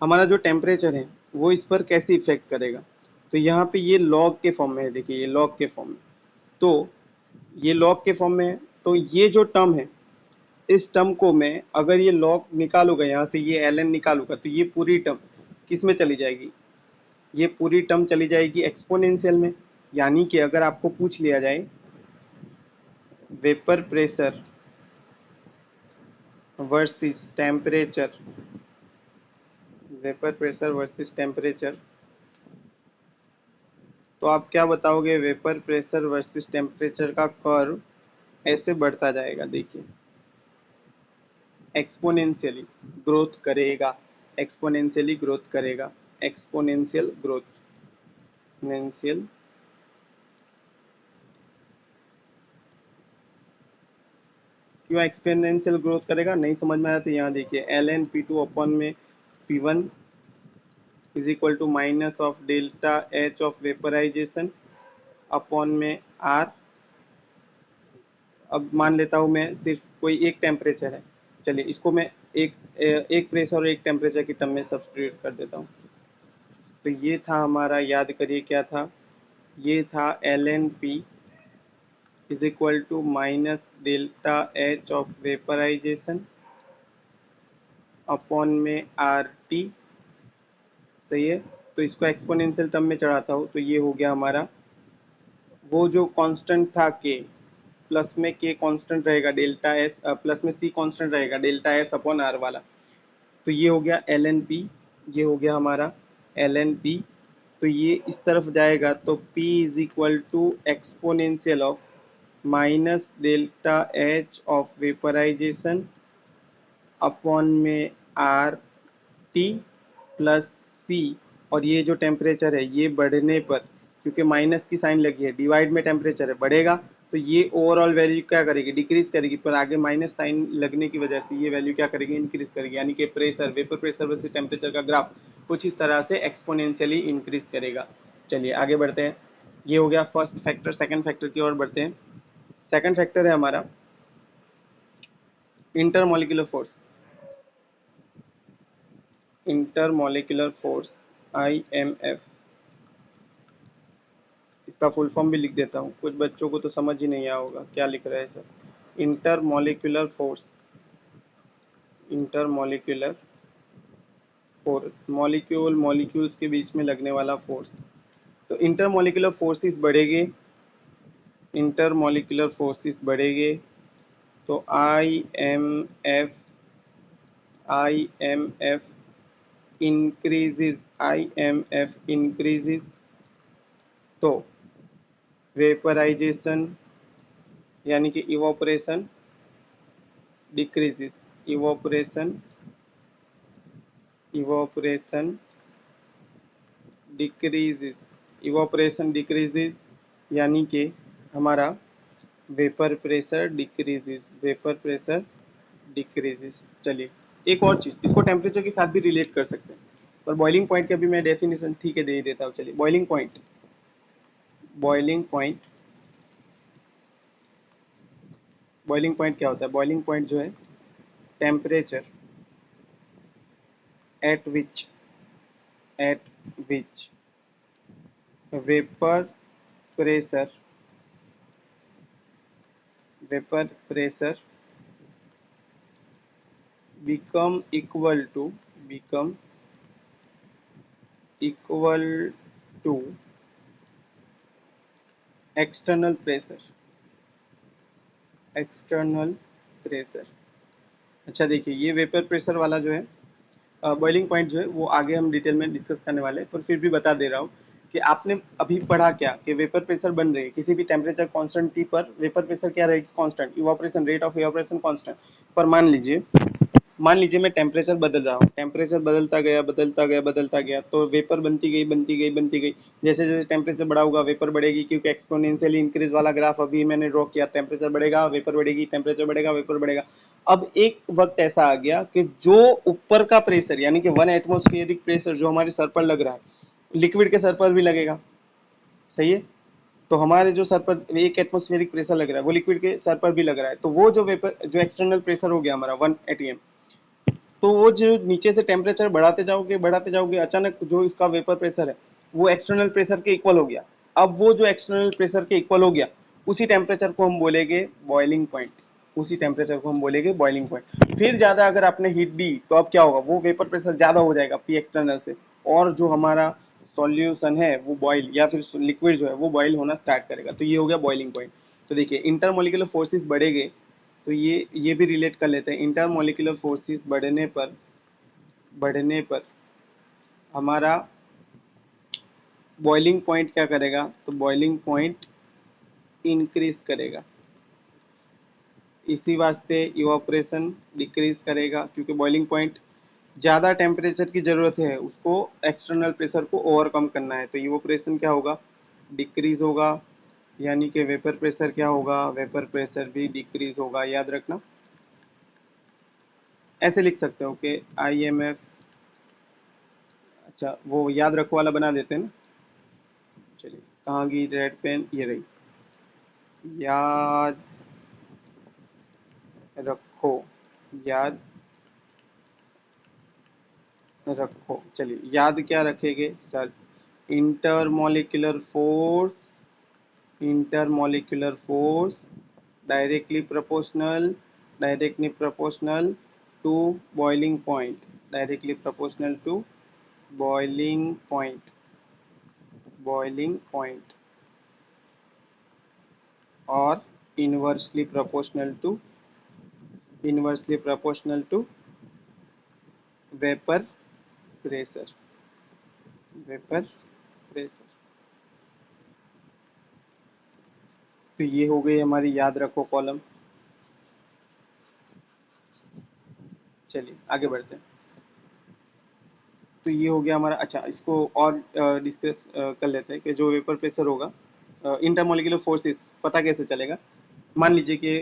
हमारा जो टेम्परेचर है वो इस पर कैसे इफेक्ट करेगा। तो यहाँ पे ये लॉग के फॉर्म में है, देखिए ये लॉग के फॉर्म में, तो ये लॉग के फॉर्म में है। तो ये जो टर्म है, इस टर्म को मैं अगर ये लॉग निकालूंगा, यहाँ से ये ln निकालूंगा, तो ये पूरी टर्म किस में चली जाएगी, ये पूरी टर्म चली जाएगी एक्सपोनेंशियल में। यानी कि अगर आपको पूछ लिया जाए vapour pressure versus temperature, vapour pressure versus temperature, तो आप क्या बताओगे, वेपर प्रेशर वर्सेस टेम्परेचर का कर्व ऐसे बढ़ता जाएगा, देखिए एक्सपोनेंशियली ग्रोथ करेगा, एक्सपोनेंशियली ग्रोथ करेगा, एक्सपोनेंशियल ग्रोथ, एक्सपोनेंशियल क्यों एक्सपोनेंशियल ग्रोथ करेगा, नहीं समझ में आया तो यहाँ देखिए ln P2 अपॉन में P1 is equal to minus of delta H of vaporisation upon में R। अब मान लेता हूँ मैं सिर्फ कोई एक टेम्परेचर है, चलिए इसको मैं एक प्रेशर और एक टेम्परेचर की टर्म में सब्स्टिट्यूट कर देता हूँ। तो ये था हमारा, याद करिए क्या था, ये था ln P is equal to minus delta H of vaporisation upon में RT, सही है। तो इसको एक्सपोनेंशियल टर्म में चढ़ाता हूँ तो ये हो गया हमारा, वो जो कांस्टेंट था K, प्लस में K कांस्टेंट रहेगा, डेल्टा S प्लस में C कांस्टेंट रहेगा, डेल्टा S अपॉन R वाला। तो ये हो गया ln P, ये हो गया हमारा ln P। तो ये इस तरफ जाएगा तो P is equal to exponential of minus delta H of vaporisation upon में RT प्लस C। और ये जो टेम्परेचर है ये बढ़ने पर, क्योंकि माइनस की साइन लगी है, डिवाइड में टेम्परेचर है, बढ़ेगा तो ये ओवरऑल वैल्यू क्या करेगी, डिक्रीज करेगी, पर आगे माइनस साइन लगने की वजह से ये वैल्यू क्या करेगी, इंक्रीज करेगी। यानी कि pressure, vapour pressure versus temperature का ग्राफ कुछ इस तरह से एक्सपोनेंशियली इंक्रीज करेगा। चलिए आगे बढ़ते हैं, ये हो गया फर्स्ट फैक्टर। सेकंड फैक्टर की ओर बढ़ते हैं। सेकंड फैक्टर है हमारा intermolecular force, intermolecular force IMF। इसका फुल फॉर्म भी लिख देता हूँ, कुछ बच्चों को तो समझ ही नहीं आया होगा क्या लिख रहा है sir. Intermolecular force, intermolecular force, molecule molecules के बीच में लगने वाला फोर्स। तो इंटरमोलिकुलर फोर्सेस बढ़ेंगे, इंटरमोलिकुलर फोर्सेस बढ़ेंगे तो IMF इंक्रीजेस, IMF इंक्रीजेस तो वेपराइजेशन यानी कि evaporation decreases, evaporation, evaporation decreases, evaporation decreases यानी कि हमारा vapour pressure decreases, vapour pressure decreases. चलिए एक और चीज़, इसको टेम्परेचर के साथ भी रिलेट कर सकते हैं, पर बॉइलिंग पॉइंट का भी मैं डेफिनेशन ठीक है दे ही देता हूँ। चलिए boiling point, boiling point, boiling point क्या होता है, बॉइलिंग पॉइंट जो है temperature at which, eight which vapour pressure, vapour pressure become equal to, become equal to external pressure, external pressure. अच्छा देखिए ये वेपर प्रेशर वाला जो है बॉइलिंग पॉइंट जो है वो आगे हम डिटेल में डिस्कस करने वाले हैं, पर फिर भी बता दे रहा हूँ कि आपने अभी पढ़ा क्या कि वेपर प्रेशर बन रही है किसी भी टेम्परेचर कांस्टेंट T पर, वेपर प्रेशर क्या रहेगी, constant, evaporation, rate of evaporation constant. पर मान लीजिए मान लीजिए मैं टेम्परेचर बदल रहा हूँ, टेम्परेचर बदलता गया तो वेपर बनती गई। जैसे जैसे टेम्परेचर बड़ा होगा वेपर बढ़ेगी, क्योंकि एक्सपोनेंशियली इंक्रीज वाला ग्राफ अभी मैंने ड्रॉ किया। टेम्परेचर बढ़ेगा वेपर बढ़ेगी, टेम्परेचर बढ़ेगा वेपर बढ़ेगा। अब एक वक्त ऐसा आ गया कि जो ऊपर का प्रेशर यानी कि 1 एटमोस्फियरिक प्रेशर जो हमारे सर पर लग रहा है, लिक्विड के सर पर भी लगेगा। सही है। तो हमारे जो सर पर एक एटमोस्फेरिक प्रेशर लग रहा है वो लिक्विड के सर पर भी लग रहा है, तो वो जो वेपर जो एक्सटर्नल प्रेशर हो गया हमारा 1 atm, तो वो जो नीचे से टेम्परेचर बढ़ाते जाओगे अचानक जो इसका वेपर प्रेशर है वो एक्सटर्नल प्रेशर के इक्वल हो गया। अब वो जो एक्सटर्नल प्रेशर के इक्वल हो गया उसी टेम्परेचर को हम बोलेंगे बॉइलिंग पॉइंट। उसी टेम्परेचर को हम बोलेंगे बॉइलिंग पॉइंट। फिर ज्यादा अगर आपने हीट दी तो अब क्या होगा, वो वेपर प्रेशर ज्यादा हो जाएगा पी एक्सटर्नल से, और जो हमारा सॉल्यूशन है वो बॉइल या फिर लिक्विड जो है वो बॉइल होना स्टार्ट करेगा। तो ये हो गया बॉइलिंग पॉइंट। तो देखिए इंटरमोलिकुलर फोर्सेस बढ़ेंगे, तो ये भी रिलेट कर लेते हैं। इंटरमोलिकुलर फोर्सेस बढ़ने पर हमारा बॉइलिंग पॉइंट क्या करेगा, तो बॉइलिंग पॉइंट इंक्रीज करेगा। इसी वास्ते इवापोरेशन डिक्रीज करेगा, क्योंकि बॉइलिंग पॉइंट ज़्यादा टेम्परेचर की ज़रूरत है, उसको एक्सटर्नल प्रेशर को ओवरकम करना है। तो इवापोरेशन क्या होगा, डिक्रीज होगा, यानी कि वेपर प्रेशर क्या होगा, वेपर प्रेशर भी डिक्रीज होगा। याद रखना, ऐसे लिख सकते हो कि IMF, अच्छा वो याद रखो वाला बना देते हैं ना। चलिए कहाँ गई रेड पेन, ये रही। याद रखो, याद रखो। चलिए याद क्या रखेंगे sir, intermolecular force, intermolecular force directly proportional, directly proportional to boiling point, directly proportional to boiling point, boiling point, और inversely proportional to, inversely proportional to vapour pressure, vapour pressure. तो ये हो गई हमारी याद रखो कॉलम। चलिए आगे बढ़ते हैं। तो ये हो गया हमारा। अच्छा इसको और डिस्कस कर लेते हैं कि जो वेपर प्रेशर होगा, इंटरमोलिकुलर फोर्सेस पता कैसे चलेगा। मान लीजिए कि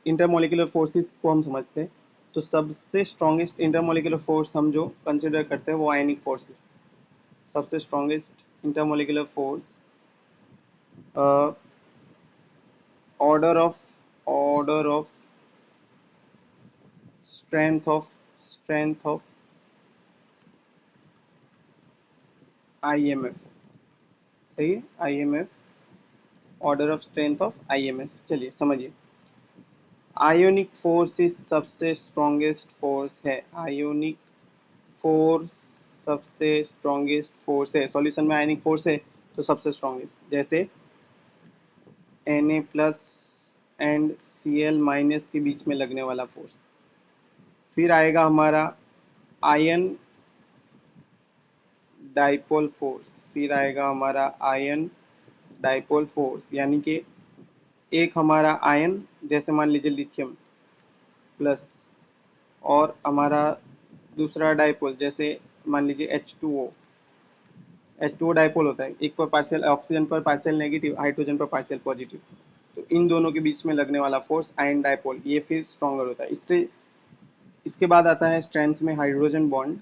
इंटरमोलिकुलर फोर्सेस को हम समझते हैं, तो सबसे स्ट्रॉन्गेस्ट इंटरमोलिकुलर फोर्स हम जो कंसिडर करते हैं वो आयनिक फोर्सेस। सबसे strongest intermolecular force, order of strength of IMF। सही है, IMF, order of strength of IMF। चलिए समझिए, आयोनिक फोर्स इज सबसे स्ट्रॉन्गेस्ट फोर्स है। आयोनिक फोर्स सबसे स्ट्रॉन्गेस्ट फोर्स है। सॉल्यूशन में आयनिक फोर्स है तो सबसे स्ट्रॉन्गेस्ट, जैसे Na+ एंड Cl- के बीच में लगने वाला फोर्स। फिर आएगा हमारा आयन डाइपोल फोर्स, फिर आएगा हमारा आयन डाइपोल फोर्स, यानी कि एक हमारा आयन, जैसे मान लीजिए लिथियम प्लस, और हमारा दूसरा डाइपोल जैसे मान लीजिए H2O। H2O डाइपोल होता है, एक पर पार्शियल ऑक्सीजन पर पार्शियल नेगेटिव, हाइड्रोजन पर पार्शियल पॉजिटिव। तो इन दोनों के बीच में लगने वाला फोर्स आयन डाइपोल, ये फिर स्ट्रॉन्गर होता है। इससे इसके बाद आता है स्ट्रेंथ में हाइड्रोजन बॉन्ड,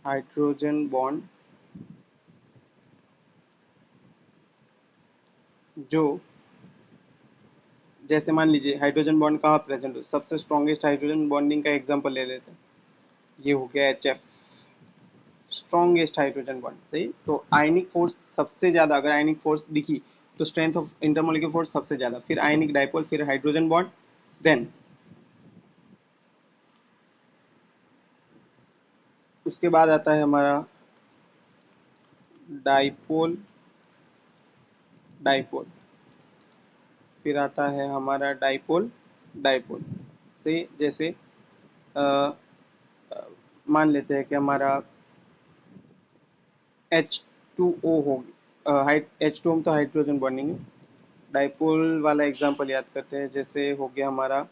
हाइड्रोजन बॉन्ड जो, जैसे मान लीजिए हाइड्रोजन बॉन्ड कहाँ प्रेजेंट हो, सबसे स्ट्रॉन्गेस्ट हाइड्रोजन बॉन्डिंग का एग्जांपल ले लेते हैं। ये हो गया HF, स्ट्रॉन्गेस्ट हाइड्रोजन बॉन्ड। सही। तो आयनिक फोर्स सबसे ज्यादा, अगर आयनिक फोर्स दिखी तो स्ट्रेंथ ऑफ इंटरमोलिकुलर फोर्स सबसे ज्यादा, फिर आयनिक डाइपोल, फिर हाइड्रोजन बॉन्ड, देन उसके बाद आता है हमारा डाइपोल, डाइपोल, फिर आता है हमारा डाइपोल, डाइपोल से जैसे अ, मान लेते हैं कि हमारा H2O होगी, H2O तो हाइड्रोजन बॉन्डिंग है। डाइपोल वाला एग्जांपल याद करते हैं, जैसे हो गया हमारा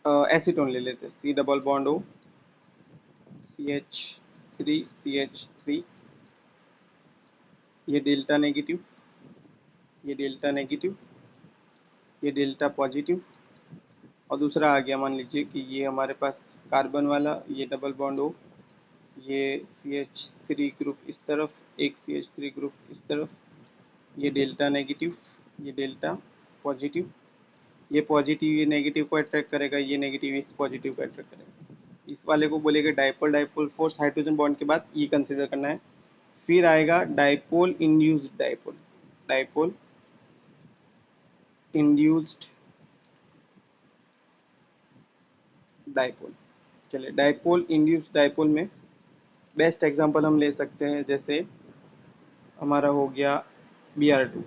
एसीटोन ले लेते हैं, C double bond O, CH3, ये डेल्टा नेगेटिव, ये डेल्टा नेगेटिव, ये डेल्टा पॉजिटिव, और दूसरा आ गया मान लीजिए कि ये हमारे पास कार्बन वाला, ये डबल बॉन्ड हो, ये CH3 ग्रुप इस तरफ, एक CH3 ग्रुप इस तरफ, ये डेल्टा नेगेटिव, ये डेल्टा पॉजिटिव, ये पॉजिटिव ये नेगेटिव को अट्रैक्ट करेगा, ये नेगेटिव इस पॉजिटिव को अट्रैक्ट करेगा। इस वाले को बोलेगा dipole, dipole force hydrogen bond के बाद ये कंसिडर करना है। फिर आएगा dipole induced dipole, dipole induced dipole. चलिए डाइपोल इंड्यूस्ड डाइपोल में बेस्ट एग्जांपल हम ले सकते हैं, जैसे हमारा हो गया Br2,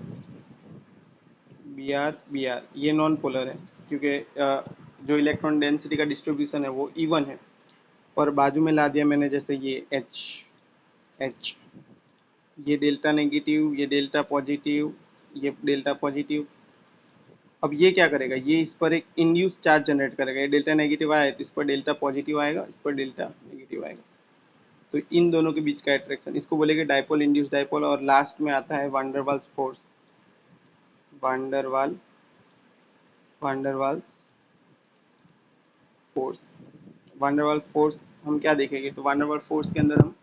Br ये नॉन पोलर है क्योंकि जो इलेक्ट्रॉन डेंसिटी का डिस्ट्रीब्यूशन है वो इवन है, और बाजू में ला दिया मैंने जैसे ये H, ये डेल्टा नेगेटिव, ये डेल्टा पॉजिटिव, ये डेल्टा पॉजिटिव। अब ये क्या करेगा, ये इस पर एक इंड्यूस चार्ज जनरेट करेगा, ये डेल्टा नेगेटिव आया तो इस पर डेल्टा पॉजिटिव आएगा, इस पर डेल्टा नेगेटिव आएगा, तो इन दोनों के बीच का अट्रैक्शन, इसको बोलेंगे डाइपोल इंड्यूस डाइपोल। और लास्ट में आता है वांडरवाल्स फोर्स, वांडरवाल्स फोर्स। वांडरवाल फोर्स हम क्या देखेंगे, तो वांडरवाल फोर्स के अंदर हम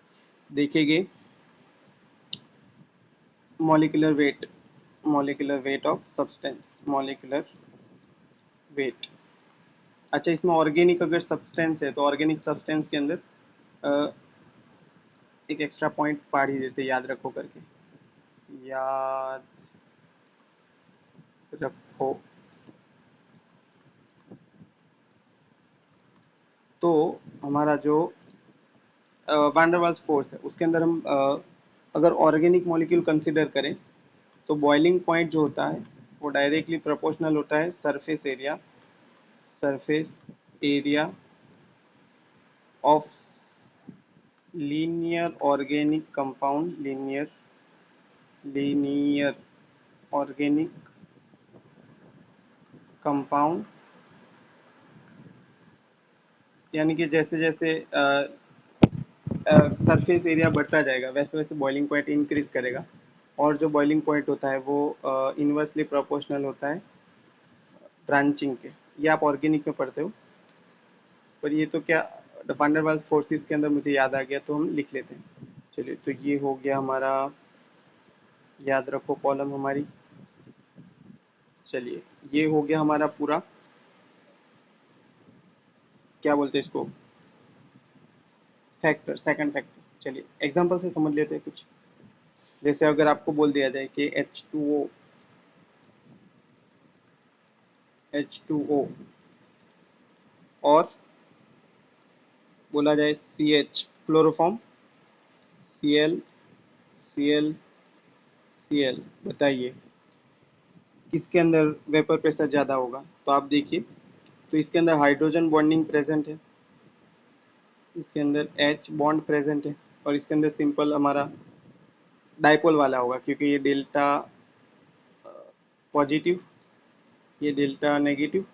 देखेंगे molecular weight of substance, molecular weight. अच्छा, इसमें ऑर्गेनिक अगर सब्सटेंस है तो ऑर्गेनिक सब्सटेंस के अंदर एक एक्स्ट्रा पॉइंट पढ़ ही देते, याद रखो करके, याद रखो। तो हमारा जो वांडरवाल्स फोर्स है उसके अंदर हम अगर ऑर्गेनिक मॉलिक्यूल कंसिडर करें तो बॉइलिंग पॉइंट जो होता है वो डायरेक्टली प्रोपोर्शनल होता है surface area of linear organic compound, linear organic compound, यानी कि जैसे जैसे सरफेस एरिया बढ़ता जाएगा वैसे वैसे बॉइलिंग पॉइंट इंक्रीज करेगा, और जो बॉइलिंग पॉइंट होता है वो इन्वर्सली प्रोपोर्शनल होता है ब्रांचिंग के। ये आप ऑर्गेनिक में पढ़ते हो, पर ये तो क्या वांडरवाल्स फोर्सेस के अंदर मुझे याद आ गया तो हम लिख लेते हैं। चलिए, तो ये हो गया हमारा, याद रखो कॉलम हमारी। चलिए, ये हो गया हमारा पूरा, क्या बोलते हैं इसको, फैक्टर, सेकंड फैक्टर। चलिए एग्जांपल से समझ लेते हैं कुछ। जैसे अगर आपको बोल दिया जाए कि H2O और बोला जाए CH क्लोरोफॉर्म, Cl, बताइए किसके अंदर वेपर प्रेशर ज़्यादा होगा। तो आप देखिए, तो इसके अंदर हाइड्रोजन बॉन्डिंग प्रेजेंट है, इसके अंदर H बॉन्ड प्रेजेंट है, और इसके अंदर सिंपल हमारा डाइपोल वाला होगा क्योंकि ये डेल्टा पॉजिटिव, ये डेल्टा नेगेटिव।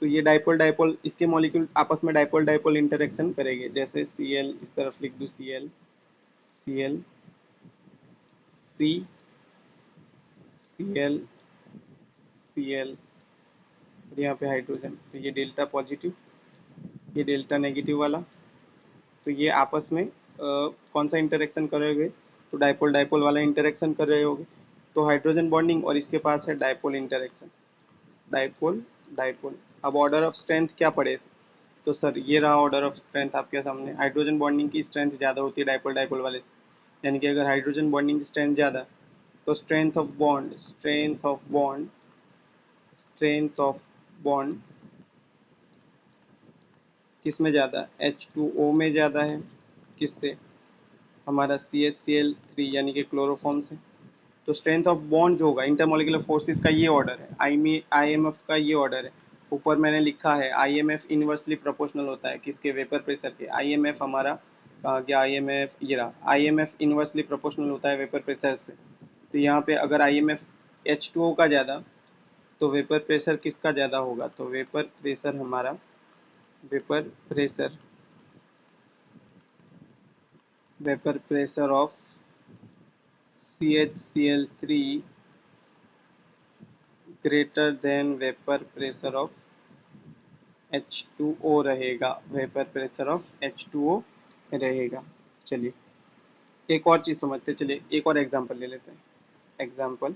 तो ये डाइपोल डाइपोल इसके मॉलिक्यूल आपस में डाइपोल डाइपोल इंटरेक्शन करेंगे, जैसे Cl इस तरफ लिख दूँ, Cl C, Cl Cl, और यहाँ पे हाइड्रोजन, तो ये डेल्टा पॉजिटिव, ये डेल्टा नेगेटिव वाला। तो ये आपस में कौन सा इंटरेक्शन करोगे, तो डाइपोल डाइपोल वाला इंटरेक्शन कर रहे होगे, तो हाइड्रोजन बॉन्डिंग, और इसके पास है डाइपोल इंटरेक्शन, डाइपोल डाइपोल। अब ऑर्डर ऑफ स्ट्रेंथ क्या पड़े, तो सर ये रहा ऑर्डर ऑफ स्ट्रेंथ आपके सामने। हाइड्रोजन बॉन्डिंग की स्ट्रेंथ ज़्यादा होती है डाइपोल डाइपोल वाले से, यानी कि अगर हाइड्रोजन बॉन्डिंग की स्ट्रेंथ ज़्यादा तो स्ट्रेंथ ऑफ बॉन्ड किस में ज़्यादा, H2O में ज़्यादा है, किससे, हमारा CH3 यानी कि क्लोरोफॉर्म से। तो स्ट्रेंथ ऑफ बॉन्ड जो होगा, इंटरमोलिकुलर फोर्सेस का ये ऑर्डर है, IMF का ये ऑर्डर है। ऊपर मैंने लिखा है IMF इनवर्सली प्रोपोर्शनल होता है किसके, वेपर प्रेशर के। IMF हमारा कहाँ गया, IMF ये रहा, IMF इनवर्सली प्रोपोर्शनल होता है वेपर प्रेशर से। तो यहाँ पे अगर IMF H2O का ज़्यादा तो वेपर प्रेशर किसका ज़्यादा होगा, तो वेपर प्रेशर हमारा pressure vapor pressure of CHCl3 greater than vapor pressure of H2O रहेगा, वेपर प्रेशर ऑफ H2O रहेगा। चलिए एक और चीज समझते हैं, चलिए एक और एग्जांपल ले लेते हैं। एग्जांपल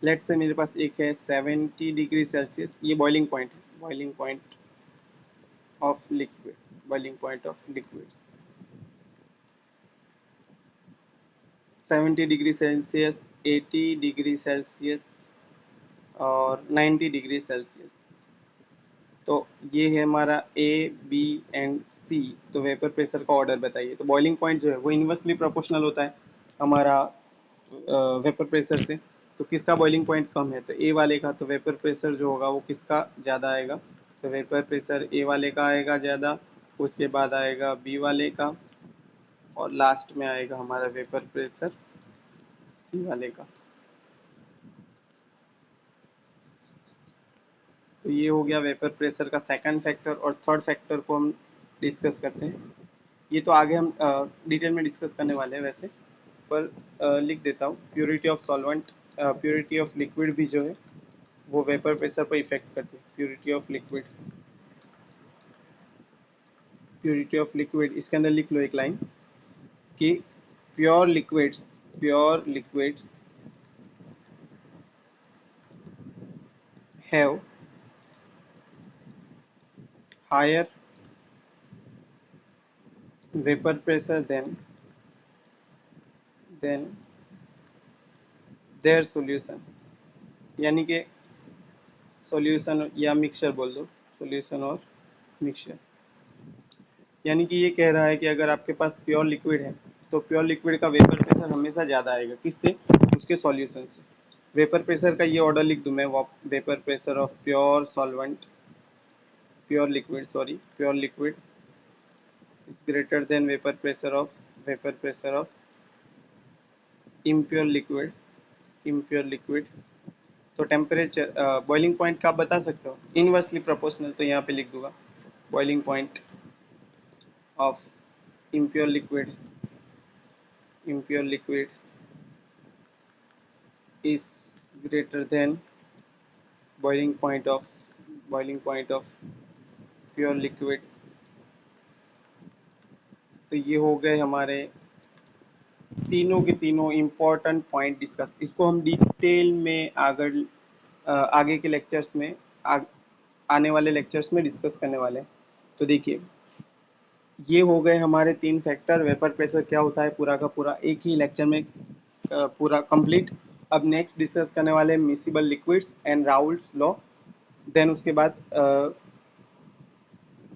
लेट से मेरे पास एक है 70 डिग्री सेल्सियस, ये बॉइलिंग पॉइंट है, boiling point of liquid, boiling point of liquids 70 degree Celsius, 80 degree Celsius और 90 डिग्री सेल्सियस। तो ये है हमारा ए बी एंड सी। तो वेपर प्रेशर का ऑर्डर बताइए। तो बॉइलिंग पॉइंट जो है वो इन्वर्सली प्रोपोर्शनल होता है हमारा वेपर प्रेशर से। तो किसका बॉइलिंग पॉइंट कम है? तो ए वाले का। तो वेपर प्रेशर जो होगा वो किसका ज़्यादा आएगा? तो वेपर प्रेशर ए वाले का आएगा ज़्यादा, उसके बाद आएगा बी वाले का, और लास्ट में आएगा हमारा वेपर प्रेशर सी वाले का। तो ये हो गया वेपर प्रेशर का सेकंड फैक्टर। और थर्ड फैक्टर को हम डिस्कस करते हैं। ये तो आगे हम डिटेल में डिस्कस करने वाले हैं। वैसे पर लिख देता हूँ, purity of solvent, purity of liquid भी जो है वो वेपर प्रेशर पर इफेक्ट करती है। Purity of liquid, purity of liquid, इसके अंदर लिख लो एक लाइन कि pure liquids, pure liquids have higher vapour pressure than their solution, यानी कि सॉल्यूशन या मिक्सचर बोल दो, सॉल्यूशन और मिक्सचर। यानी कि ये कह रहा है कि अगर आपके पास प्योर लिक्विड है तो प्योर लिक्विड का वेपर प्रेशर हमेशा ज़्यादा आएगा। किससे? उसके सॉल्यूशन से। वेपर प्रेशर का ये ऑर्डर लिख दूं मैं, vapour pressure of pure solvent, pure liquid sorry, pure liquid is greater than vapour pressure of impure liquid, impure liquid. तो टेम्परेचर बॉइलिंग पॉइंट का आप बता सकते हो, इनवर्सली प्रोपोर्शनल। तो यहाँ पे लिख दूंगा boiling point of impure liquid, impure liquid is greater than boiling point of pure liquid। तो ये हो गए हमारे तीनों के तीनों इम्पोर्टेंट पॉइंट डिस्कस। इसको हम डिटेल में आगे के लेक्चर्स में आने वाले लेक्चर्स में डिस्कस करने वाले हैं। तो देखिए ये हो गए हमारे तीन फैक्टर। वेपर प्रेशर क्या होता है पूरा का पूरा एक ही लेक्चर में पूरा कंप्लीट। अब नेक्स्ट डिस्कस करने वाले हैं miscible liquids and Raoult's law. Then उसके बाद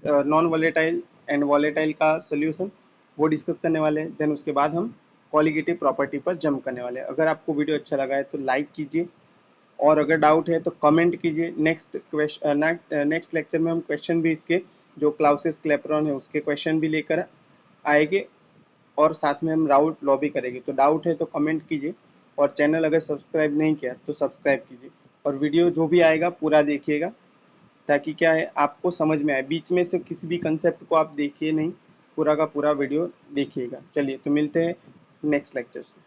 नॉन वॉलेटाइल एंड वॉलेटाइल का सोल्यूशन वो डिस्कस करने वाले हैं। देन उसके बाद हम कॉलिगेटिव प्रॉपर्टी पर जंप करने वाले हैं। अगर आपको वीडियो अच्छा लगा है तो लाइक कीजिए, और अगर डाउट है तो कमेंट कीजिए। नेक्स्ट लेक्चर में हम क्वेश्चन भी इसके जो क्लाउसिस क्लेपेरॉन है उसके क्वेश्चन भी लेकर आएंगे, और साथ में हम राउल्ट लॉ भी करेंगे। तो डाउट है तो कमेंट कीजिए, और चैनल अगर सब्सक्राइब नहीं किया तो सब्सक्राइब कीजिए, और वीडियो जो भी आएगा पूरा देखिएगा, ताकि क्या है आपको समझ में आए। बीच में से किसी भी कंसेप्ट को आप देखिए नहीं, पूरा का पूरा वीडियो देखिएगा। चलिए तो मिलते हैं नेक्स्ट लेक्चर में।